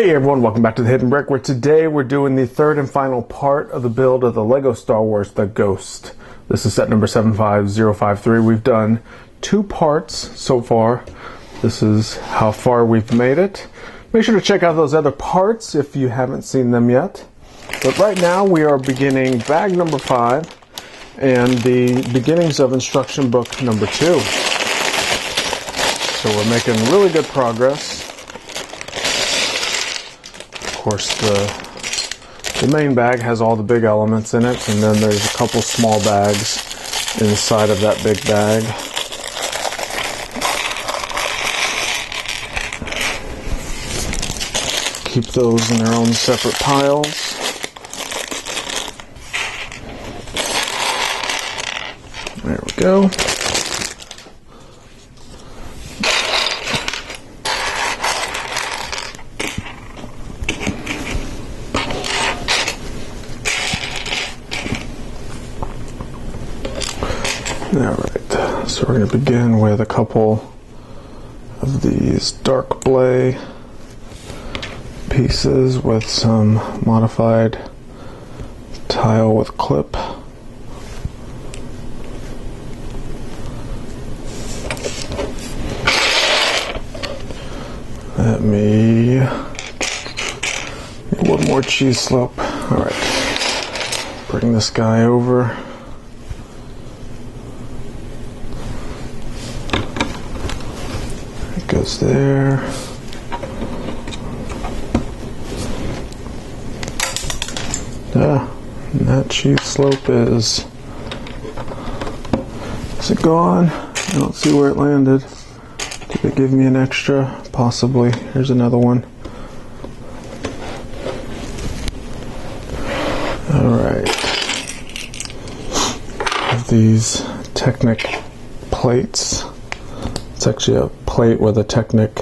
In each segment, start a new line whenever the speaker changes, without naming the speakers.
Hey everyone, welcome back to The Hidden Brick, where today we're doing the third and final part of the build of the LEGO Star Wars The Ghost. This is set number 75053. We've done 2 parts so far. This is how far we've made it. Make sure to check out those other parts if you haven't seen them yet. But right now we are beginning bag number 5 and the beginnings of instruction book number 2. So we're making really good progress. Of course, the main bag has all the big elements in it, and then there's a couple small bags inside of that big bag. Keep those in their own separate piles. There we go. Alright, so we're going to begin with a couple of these dark blay pieces with some modified tile with clip. Let me get one more cheese slope. Alright, bring this guy over. Goes there. And that cheese slope is it gone? I don't see where it landed. Did they give me an extra? Possibly. Here's another one. Alright. These Technic plates. It's actually a plate with a Technic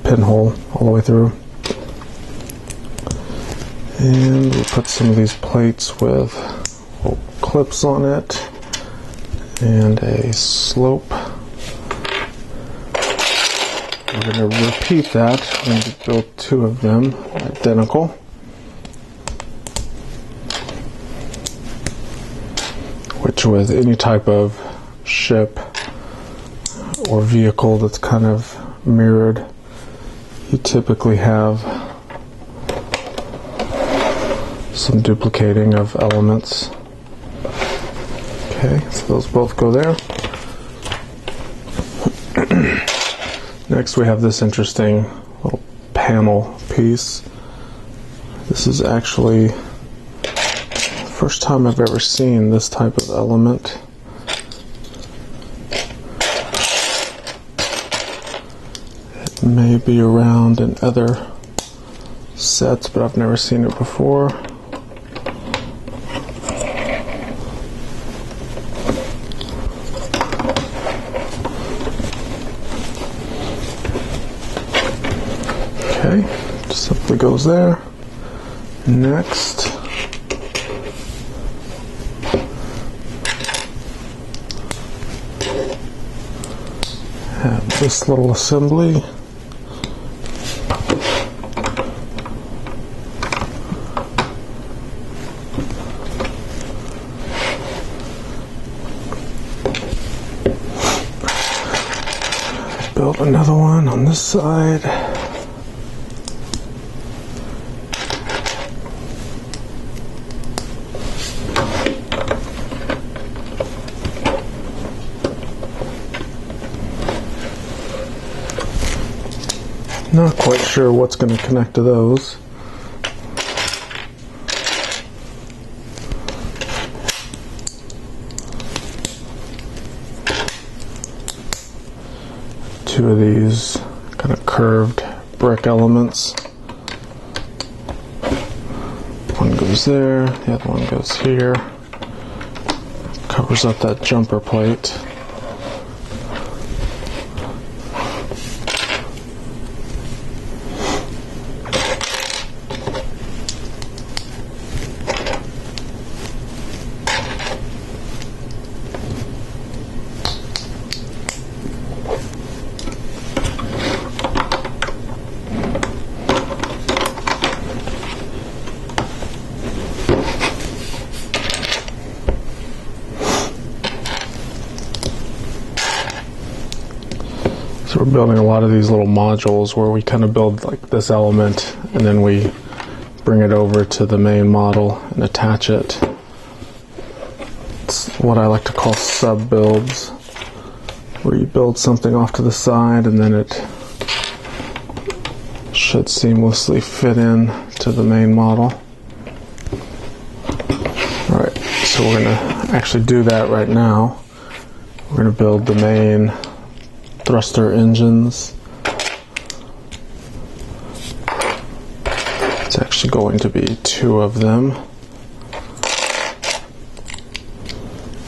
pinhole all the way through. And we put some of these plates with little clips on it and a slope. We're going to repeat that. We're going to build 2 of them identical. Which with any type of ship or vehicle that's kind of mirrored, you typically have some duplicating of elements. Okay, so those both go there. Next we have this interesting little panel piece. This is actually the first time I've ever seen this type of element. May be around in other sets, but I've never seen it before. Okay, just simply goes there. Next, have this little assembly. Build another one on this side. Not quite sure what's going to connect to those. Two of these kind of curved brick elements. One goes there, the other one goes here. Covers up that jumper plate. So we're building a lot of these little modules where we kind of build like this element and then we bring it over to the main model and attach it. It's what I like to call sub-builds, where you build something off to the side and then it should seamlessly fit in to the main model. Alright, so we're going to actually do that right now. We're going to build the main thruster engines. It's actually going to be 2 of them.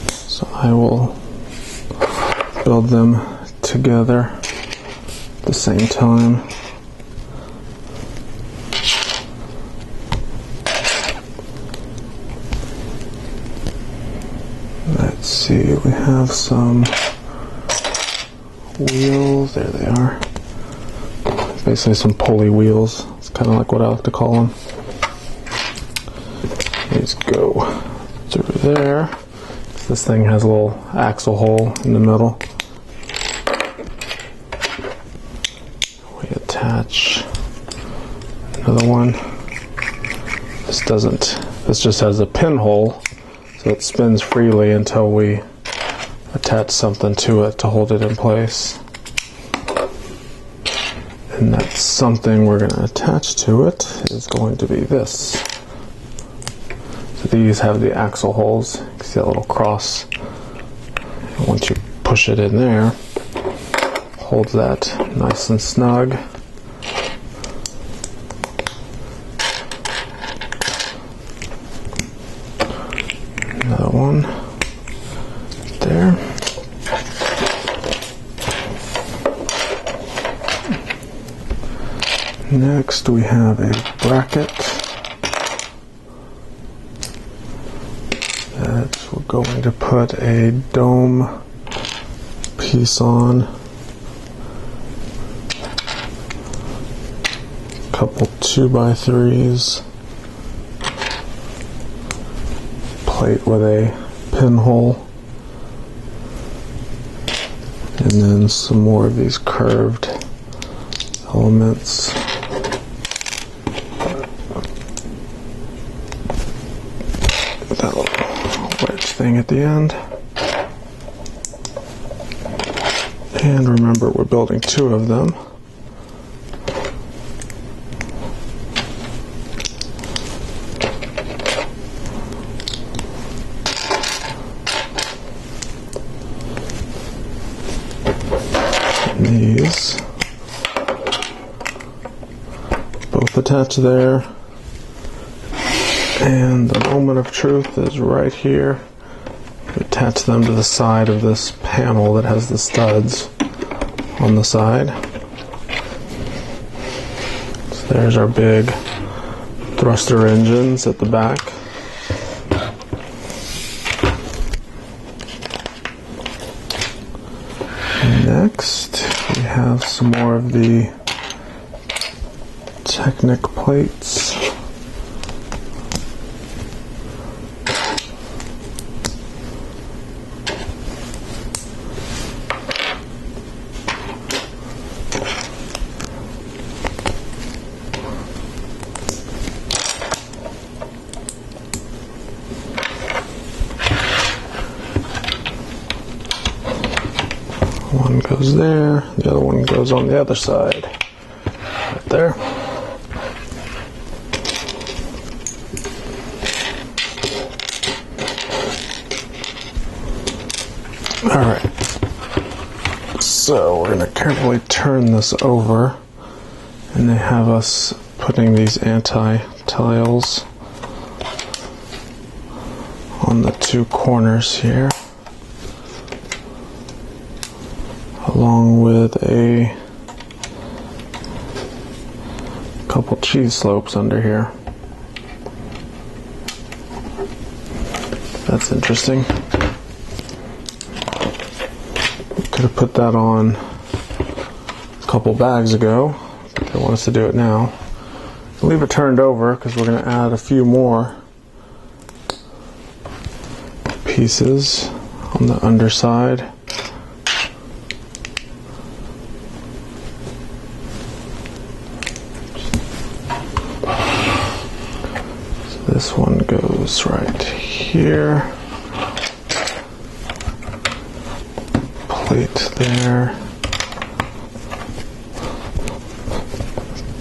So I will build them together at the same time. Let's see, we have some wheels. There they are. Basically some pulley wheels. It's kind of like what I like to call them. These go through there. This thing has a little axle hole in the middle. We attach another one. This just has a pinhole, so it spins freely until we attach something to it to hold it in place. And that something we're going to attach to it is going to be this. So these have the axle holes. You can see that little cross. And once you push it in there, holds that nice and snug. Another one there. Next we have a bracket that we're going to put a dome piece on. A couple 2x3s. Plate with a pinhole. And then some more of these curved elements. That little wedge thing at the end. And remember, we're building 2 of them. These both attach there, and the moment of truth is right here. We attach them to the side of this panel that has the studs on the side. So there's our big thruster engines at the back. Next, we have some more of the Technic plates. One goes there, the other one goes on the other side, right there. Alright, so we're going to carefully turn this over, and they have us putting these anti-tiles on the 2 corners here, along with a couple cheese slopes under here. That's interesting. Could have put that on a couple bags ago. They want us to do it now. Leave it turned over because we're going to add a few more pieces on the underside. This one goes right here. Plate there.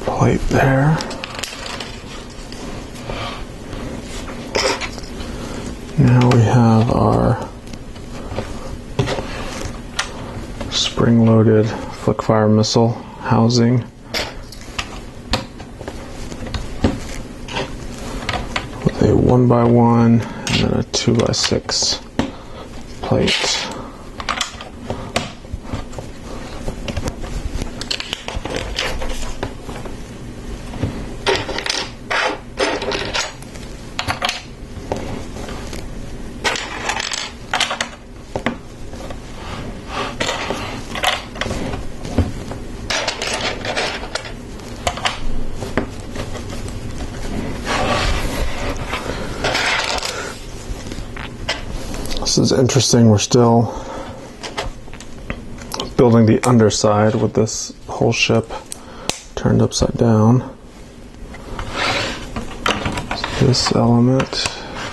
Plate there. Now we have our spring-loaded flick-fire missile housing. With a 1x1 and then a 2x6 plate. This is interesting. We're still building the underside with this whole ship turned upside down. So this element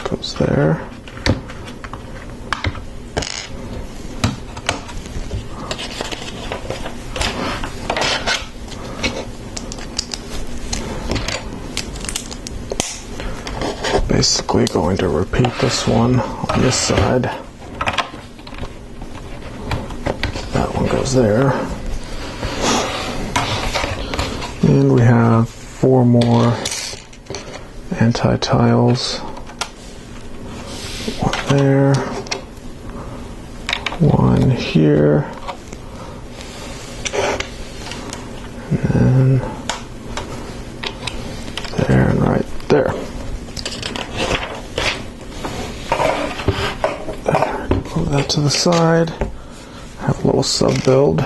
goes there. Basically going to repeat this one on this side. That one goes there. And we have 4 more anti-tiles. One there. One here. And then there and right there. Move that to the side. Have a little sub build.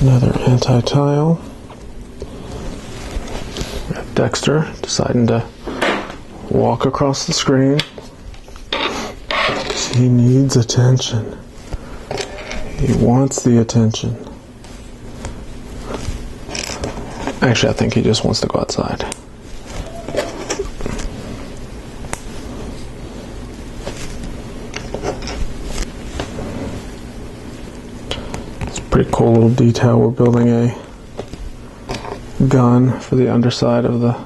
Another anti-tile. Dexter deciding to walk across the screen because he needs attention. He wants the attention. Actually, I think he just wants to go outside. It's a pretty cool little detail. We're building a gun for the underside of the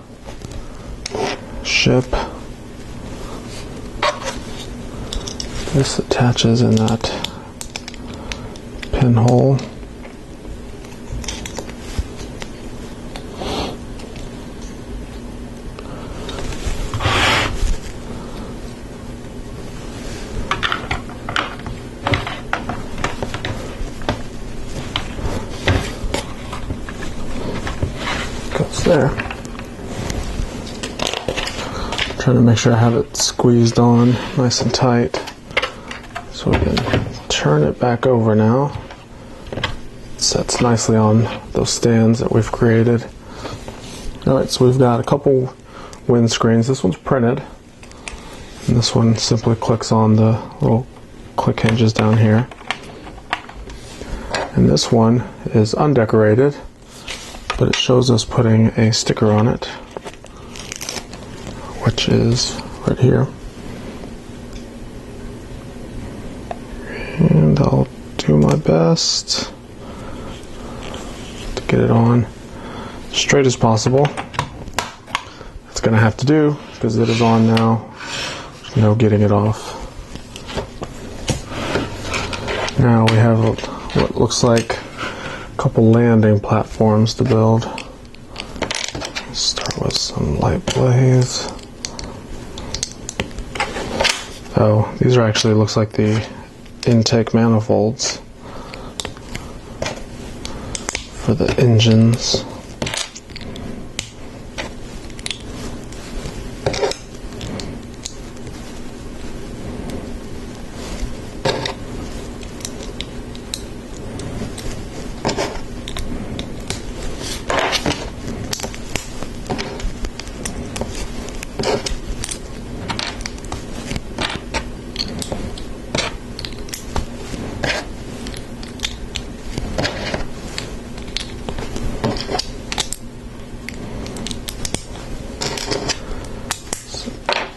ship. This attaches in that pinhole. Goes there. Trying to make sure I have it squeezed on nice and tight so we can turn it back over now. It sets nicely on those stands that we've created. Alright, so we've got a couple windscreens. This one's printed, and this one simply clicks on the little click hinges down here. And this one is undecorated, but it shows us putting a sticker on it, which is right here. And I'll do my best to get it on straight as possible. It's going to have to do because it is on now. There's no getting it off. Now we have what looks like a couple landing platforms to build. Let's start with some light blaze. Oh, these are actually, looks like the intake manifolds for the engines.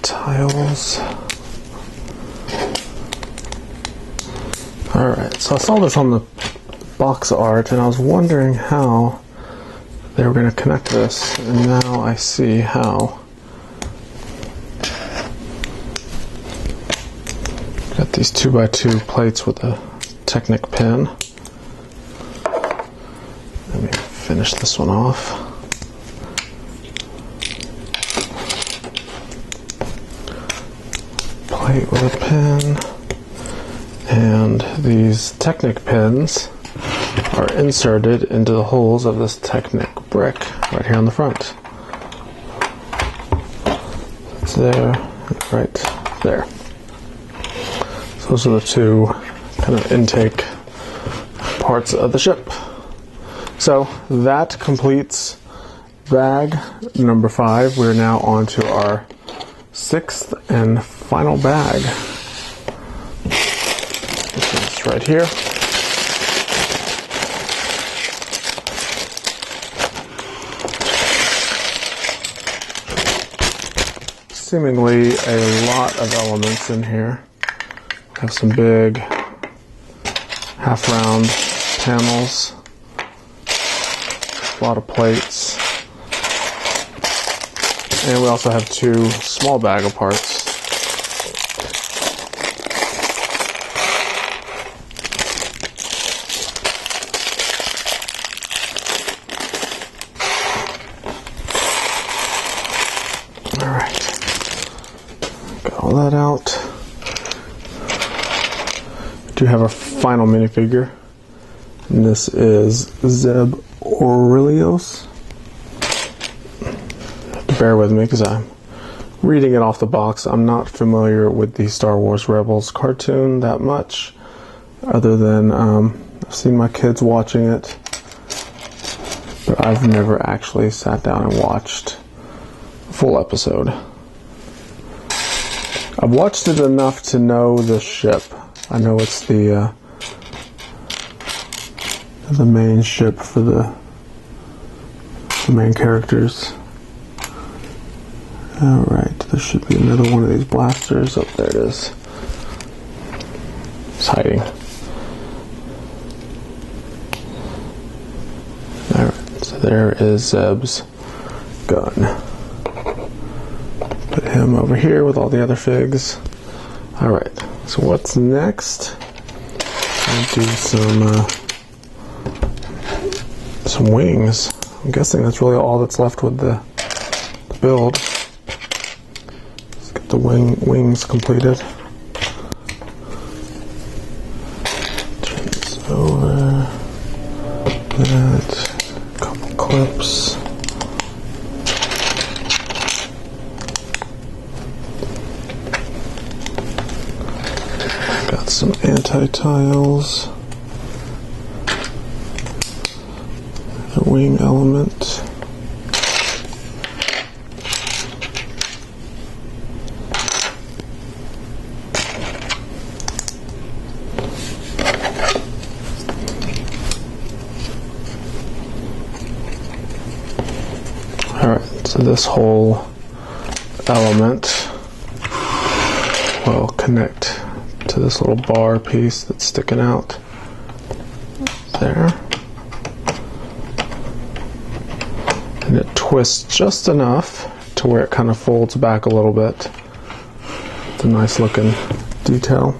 Tiles. Alright, so I saw this on the box art and I was wondering how they were going to connect this, and now I see how. Got these 2x2 plates with a Technic pin. Let me finish this one off. Plate with a pin. And these Technic pins are inserted into the holes of this Technic brick right here on the front. It's there, right there. So those are the two kind of intake parts of the ship. So that completes bag number 5. We're now on to our 6th and final bag. This is right here. Seemingly a lot of elements in here. We have some big half-round panels, a lot of plates, and we also have 2 small bag of parts. All that out. We do have a final minifigure, and this is Zeb Aurelios. Bear with me because I'm reading it off the box. I'm not familiar with the Star Wars Rebels cartoon that much, other than I've seen my kids watching it, but I've never actually sat down and watched a full episode. I've watched it enough to know the ship. I know it's the main ship for the main characters. Alright, there should be another one of these blasters. Oh, there it is. It's hiding. Alright, so there is Zeb's gun. Put him over here with all the other figs. Alright, so what's next? I'll do some wings. I'm guessing that's really all that's left with the build. Let's get the wings completed. Turn this over. That. A couple clips. Got some anti-tiles, the wing element, alright, so this whole element will connect to this little bar piece that's sticking out there, and it twists just enough to where it kind of folds back a little bit. It's a nice looking detail.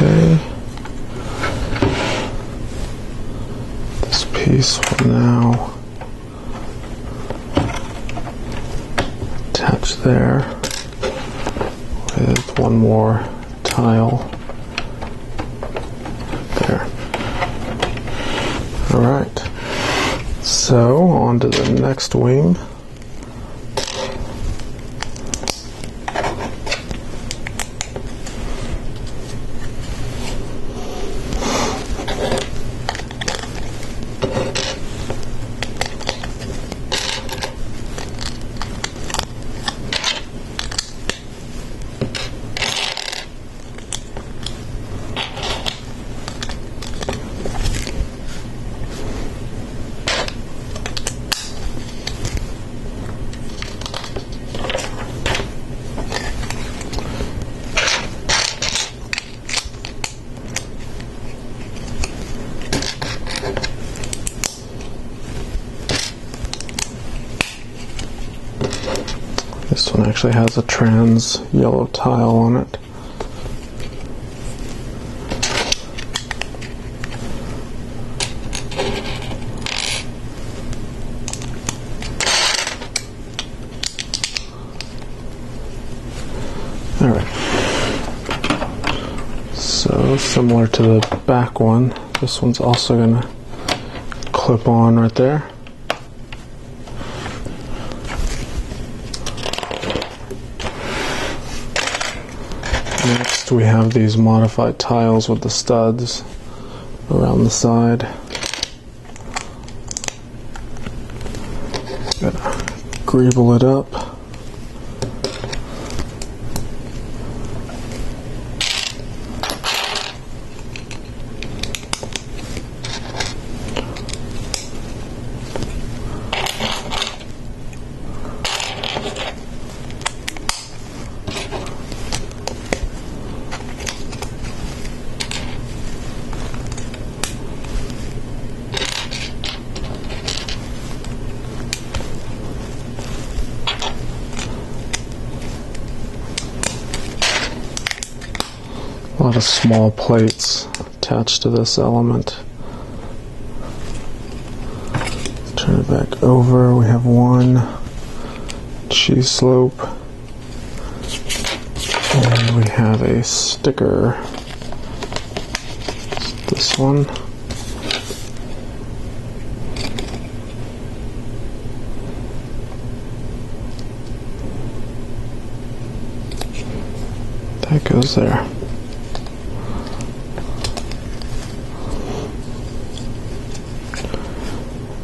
Okay, this piece will now attach there with one more tile there. Alright, so on to the next wing. one actually has a trans yellow tile on it. Alright, so similar to the back one, this one's also going to clip on right there. Next we have these modified tiles with the studs around the side. Gotta greeble it up. A lot of small plates attached to this element. Turn it back over. We have one cheese slope, and we have a sticker. This one. That goes there.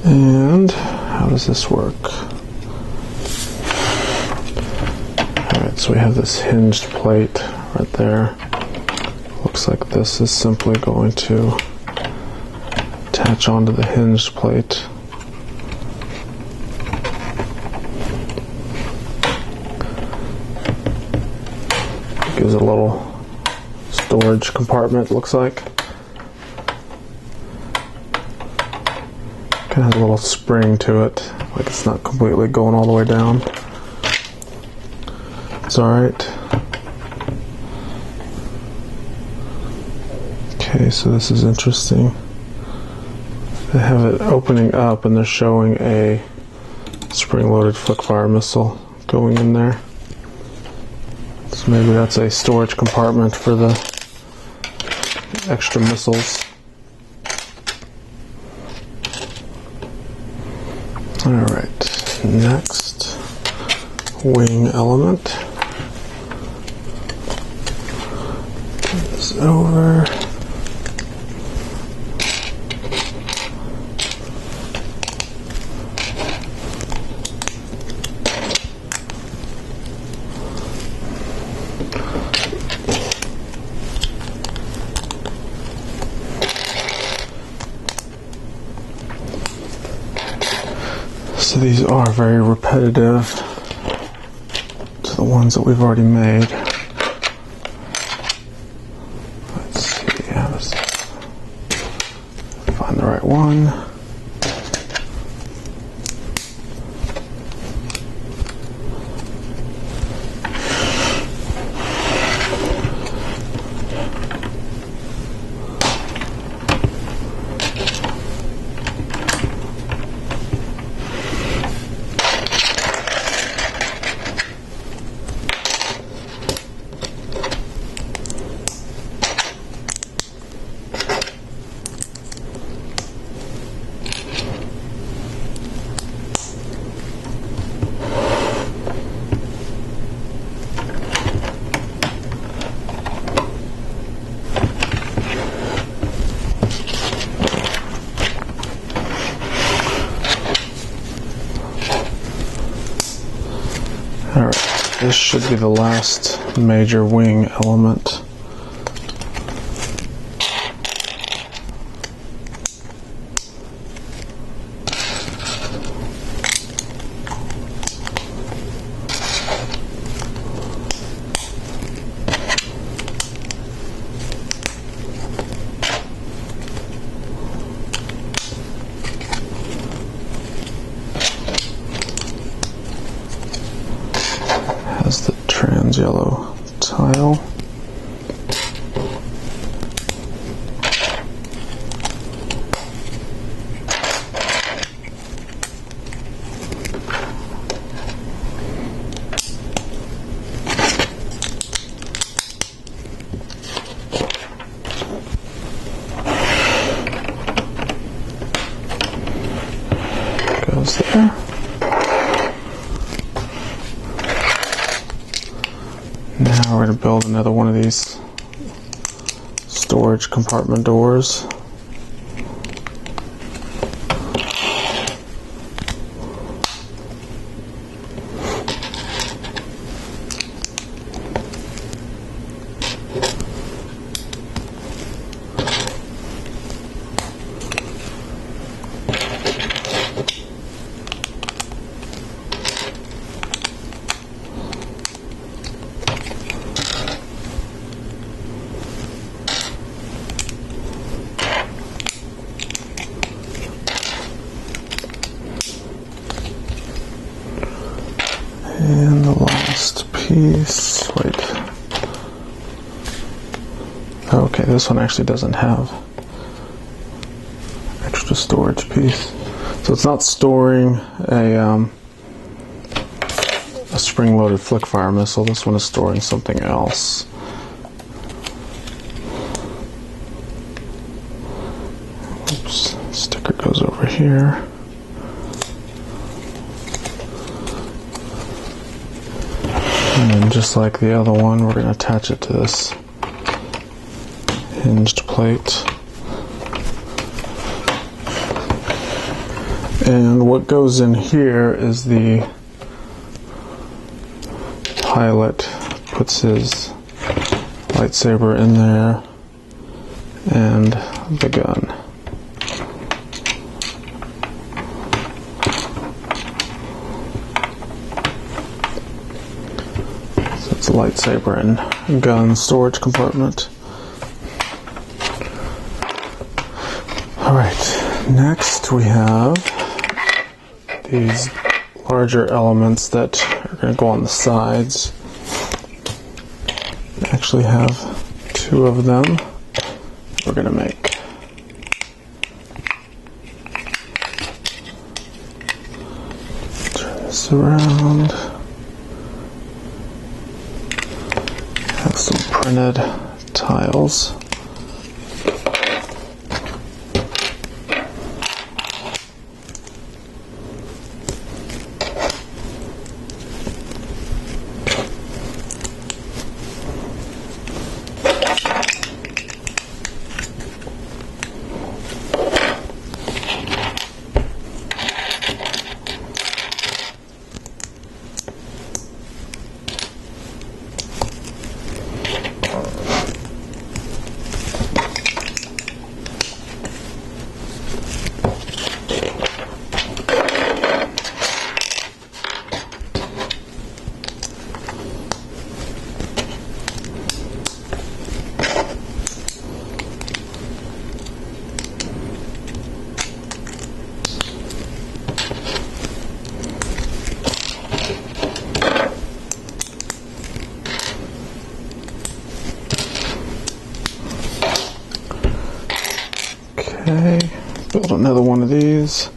And how does this work? Alright, so we have this hinged plate right there. Looks like this is simply going to attach onto the hinged plate. Gives a little storage compartment, looks like. It has a little spring to it, like it's not completely going all the way down. It's alright. Okay, so this is interesting. They have it opening up and they're showing a spring-loaded flick-fire missile going in there. So maybe that's a storage compartment for the extra missiles. Alright, next wing element. Turn this over. So these are very repetitive to the ones that we've already made. Let's see, how does find the right one. Alright, this should be the last major wing element. bronze yellow tile. Goes there. Now we're going to build another one of these storage compartment doors. And the last piece, wait. Okay, this one actually doesn't have extra storage piece. So it's not storing a spring-loaded flick fire missile. This one is storing something else. Oops, sticker goes over here. And then just like the other one, we're going to attach it to this hinged plate. And what goes in here is the pilot puts his lightsaber in there and the gun. It's a lightsaber and gun storage compartment. Alright, next we have these larger elements that are going to go on the sides. I actually have two of them we're going to make. Turn this around. Have some printed tiles. Okay, build another one of these.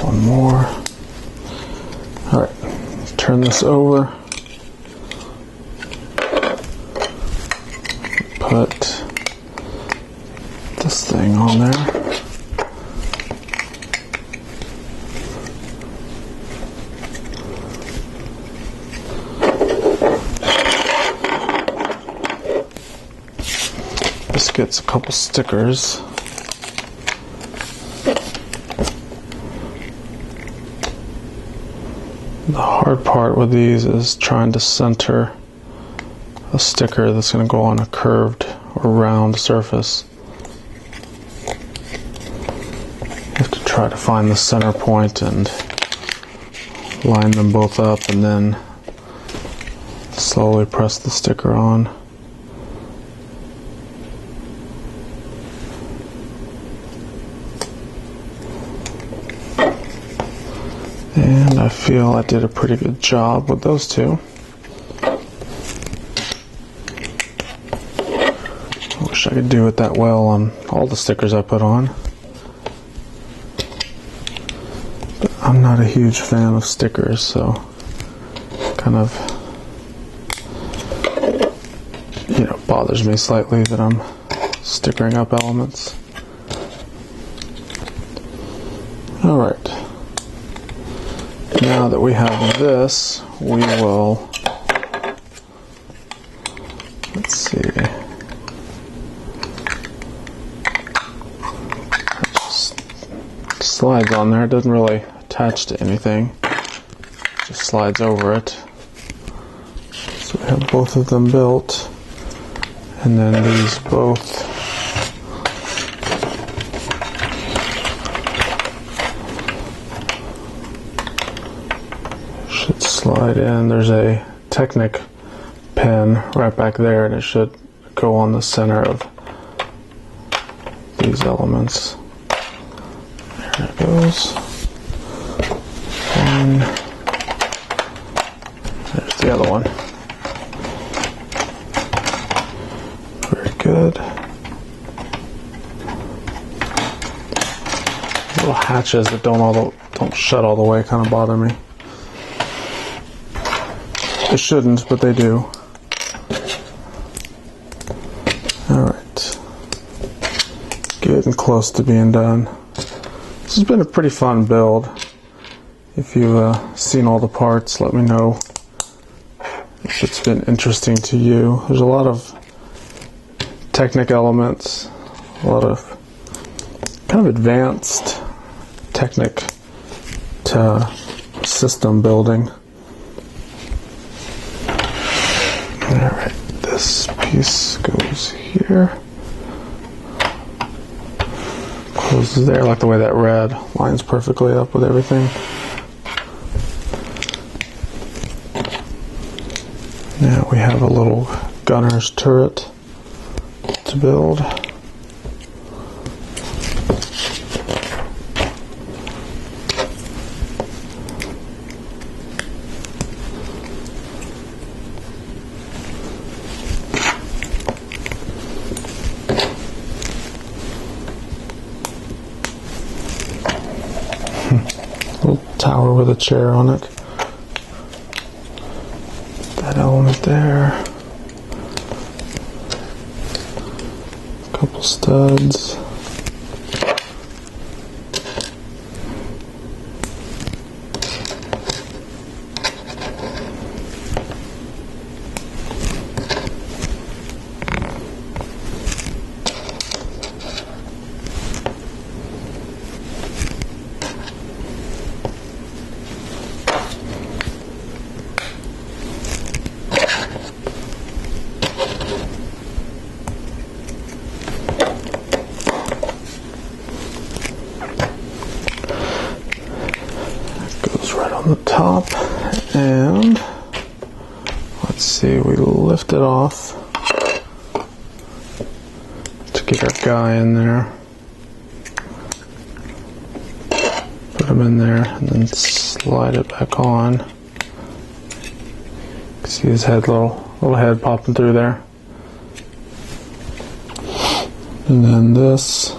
One more. All right, let's turn this over. Put this thing on there. This gets a couple stickers. The hard part with these is trying to center a sticker that's going to go on a curved or round surface. You have to try to find the center point and line them both up, and then slowly press the sticker on. And I feel I did a pretty good job with those two. I wish I could do it that well on all the stickers I put on. But I'm not a huge fan of stickers, so kind of, bothers me slightly that I'm stickering up elements. Alright. Now that we have this, we will, let's see, just slides on there. It doesn't really attach to anything, just slides over it. So we have both of them built, and then these both should slide in. There's a Technic pen right back there, and it should go on the center of these elements. There it goes. One. There's the other one. Very good. Little hatches that don't shut all the way kind of bother me. They shouldn't, but they do. Alright. Getting close to being done. This has been a pretty fun build. If you've seen all the parts, let me know if it's been interesting to you. There's a lot of Technic elements, a lot of kind of advanced Technic to system building. Alright, this piece goes here. Closes there. I like the way that red lines perfectly up with everything. Now we have a little gunner's turret to build. Little tower with a chair on it. That element there. A couple studs. On the top, and let's see, we lift it off to get our guy in there, put him in there, and then slide it back on. You can see his head, little head popping through there, and then this.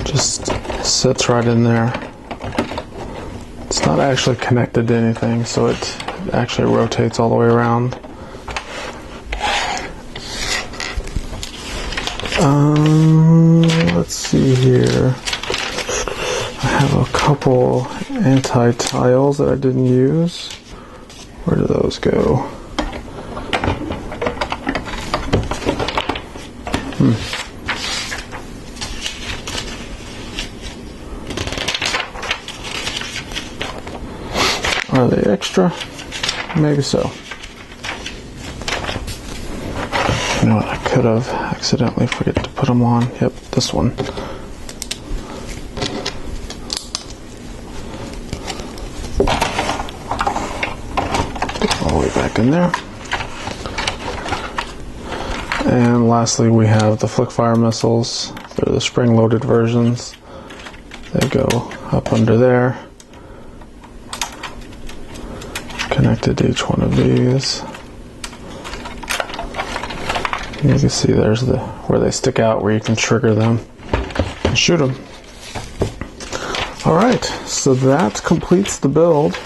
Just sits right in there. It's not actually connected to anything, so it actually rotates all the way around. Let's see here. I have a couple anti-tiles that I didn't use. Where do those go? Are they extra? Maybe so. know what, I could have accidentally forget to put them on. Yep, this one. All the way back in there. And lastly, we have the flick fire missiles. They're the spring-loaded versions. They go up under there, connected to each one of these. You can see there's where they stick out, where you can trigger them and shoot them. All right, so that completes the build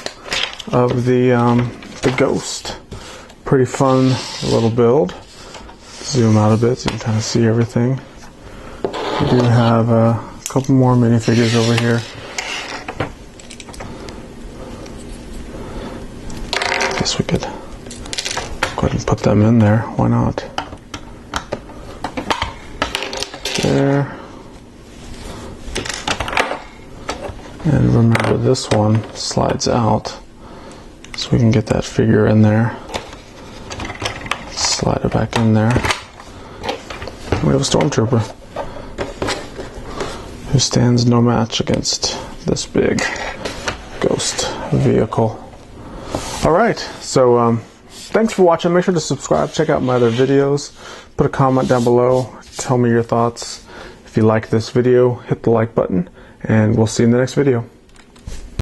of the Ghost. Pretty fun little build. Zoom out a bit so you can kind of see everything. We do have a couple more minifigures over here. I guess we could go ahead and put them in there. Why not? There. And remember, this one slides out, so we can get that figure in there. Slide it back in there. We have a stormtrooper who stands no match against this big Ghost vehicle. Alright, so thanks for watching. Make sure to subscribe, check out my other videos, put a comment down below, tell me your thoughts. If you like this video, hit the like button, and we'll see you in the next video.